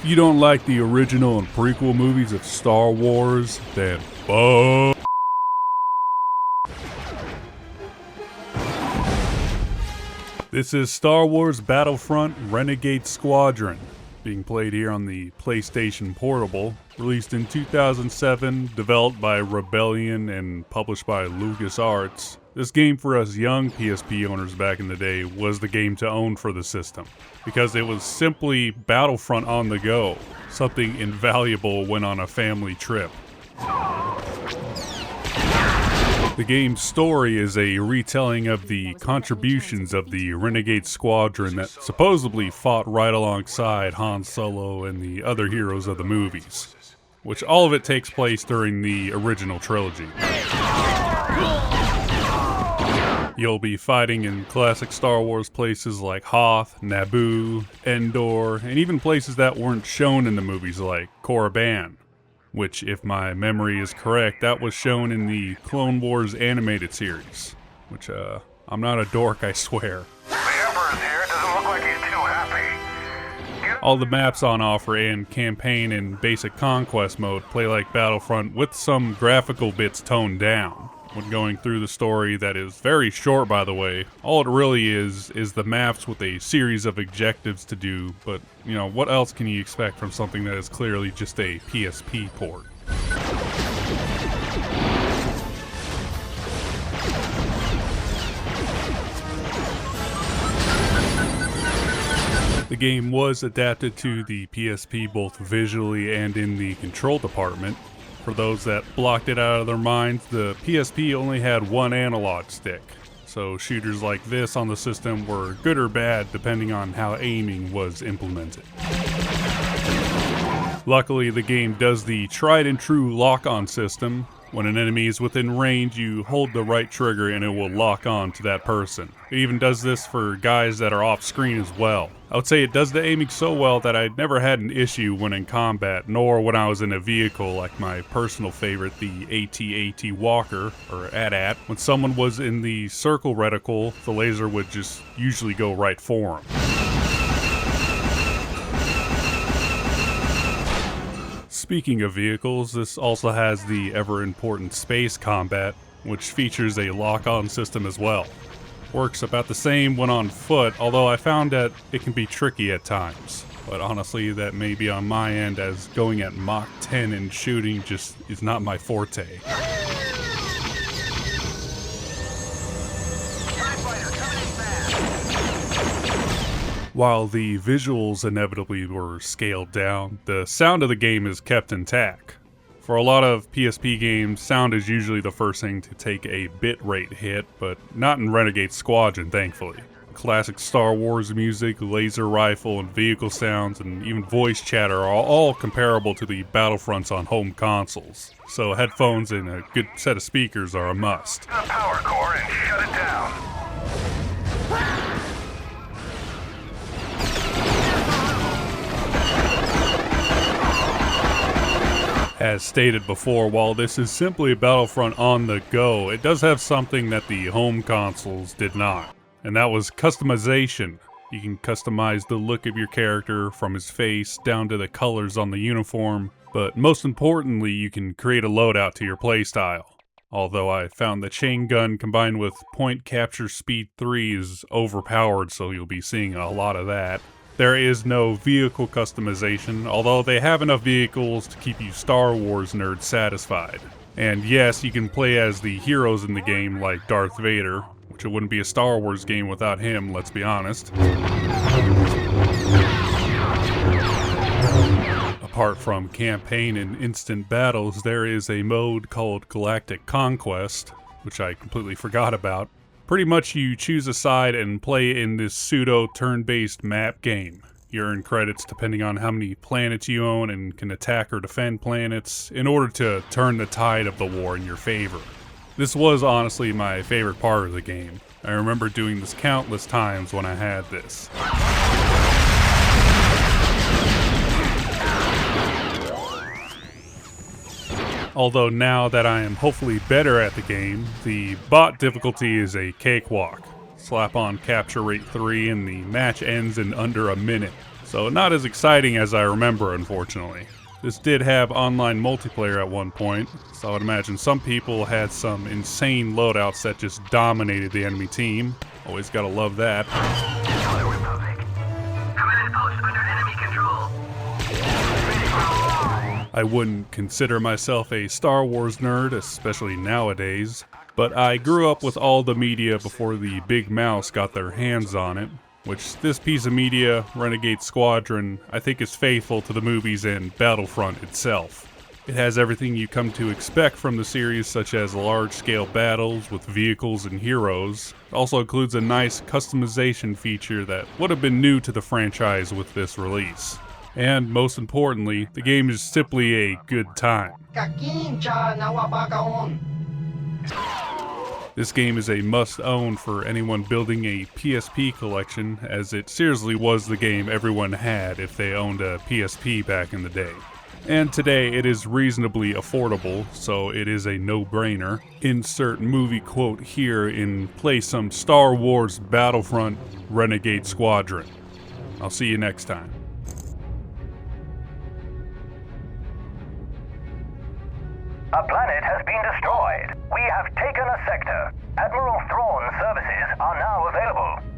you don't like the original and prequel movies of Star Wars, then fuck. This is Star Wars Battlefront Renegade Squadron, being played here on the PlayStation Portable, released in 2007, developed by Rebellion and published by LucasArts. This game for us young PSP owners back in the day was the game to own for the system, because it was simply Battlefront on the go, something invaluable when on a family trip. The game's story is a retelling of the contributions of the Renegade Squadron that supposedly fought right alongside Han Solo and the other heroes of the movies, which all of it takes place during the original trilogy. You'll be fighting in classic Star Wars places like Hoth, Naboo, Endor, and even places that weren't shown in the movies like Korriban, which, if my memory is correct, that was shown in the Clone Wars animated series, which, I'm not a dork, I swear. The Emperor's here. Doesn't look like he's too happy. All the maps on offer and campaign and basic conquest mode play like Battlefront with some graphical bits toned down. When going through the story, that is very short by the way, all it really is the maps with a series of objectives to do, but you know, what else can you expect from something that is clearly just a PSP port? The game was adapted to the PSP both visually and in the control department. For those that blocked it out of their minds, the PSP only had one analog stick, so shooters like this on the system were good or bad depending on how aiming was implemented. Luckily, the game does the tried and true lock-on system. When an enemy is within range, you hold the right trigger and it will lock on to that person. It even does this for guys that are off screen as well. I would say it does the aiming so well that I never had an issue when in combat, nor when I was in a vehicle like my personal favorite, the AT-AT Walker, or AT-AT. When someone was in the circle reticle, the laser would just usually go right for him. Speaking of vehicles, this also has the ever-important space combat, which features a lock-on system as well. Works about the same when on foot, although I found that it can be tricky at times. But honestly, that may be on my end, as going at Mach 10 and shooting just is not my forte. While the visuals inevitably were scaled down, the sound of the game is kept intact. For a lot of PSP games, sound is usually the first thing to take a bitrate hit, but not in Renegade Squadron, thankfully. Classic Star Wars music, laser rifle, and vehicle sounds, and even voice chatter are all comparable to the Battlefronts on home consoles, so headphones and a good set of speakers are a must. The power core and shut it down. As stated before, while this is simply Battlefront on the go, it does have something that the home consoles did not, and that was customization. You can customize the look of your character from his face down to the colors on the uniform, but most importantly, you can create a loadout to your playstyle. Although I found the chain gun combined with point capture speed 3 is overpowered, so you'll be seeing a lot of that. There is no vehicle customization, although they have enough vehicles to keep you Star Wars nerds satisfied. And yes, you can play as the heroes in the game like Darth Vader, which it wouldn't be a Star Wars game without him, let's be honest. Apart from campaign and instant battles, there is a mode called Galactic Conquest, which I completely forgot about. Pretty much you choose a side and play in this pseudo turn-based map game. You earn credits depending on how many planets you own and can attack or defend planets in order to turn the tide of the war in your favor. This was honestly my favorite part of the game. I remember doing this countless times when I had this. Although now that I am hopefully better at the game, the bot difficulty is a cakewalk. Slap on capture rate 3 and the match ends in under a minute. So not as exciting as I remember, unfortunately. This did have online multiplayer at one point, so I would imagine some people had some insane loadouts that just dominated the enemy team. Always gotta love that. I wouldn't consider myself a Star Wars nerd, especially nowadays, but I grew up with all the media before the big mouse got their hands on it, which this piece of media, Renegade Squadron, I think is faithful to the movies and Battlefront itself. It has everything you come to expect from the series, such as large-scale battles with vehicles and heroes. It also includes a nice customization feature that would have been new to the franchise with this release. And most importantly, the game is simply a good time. This game is a must-own for anyone building a PSP collection, as it seriously was the game everyone had if they owned a PSP back in the day. And today it is reasonably affordable, so it is a no-brainer. Insert movie quote here in play some Star Wars Battlefront Renegade Squadron. I'll see you next time. A planet has been destroyed. We have taken a sector. Admiral Thrawn's services are now available.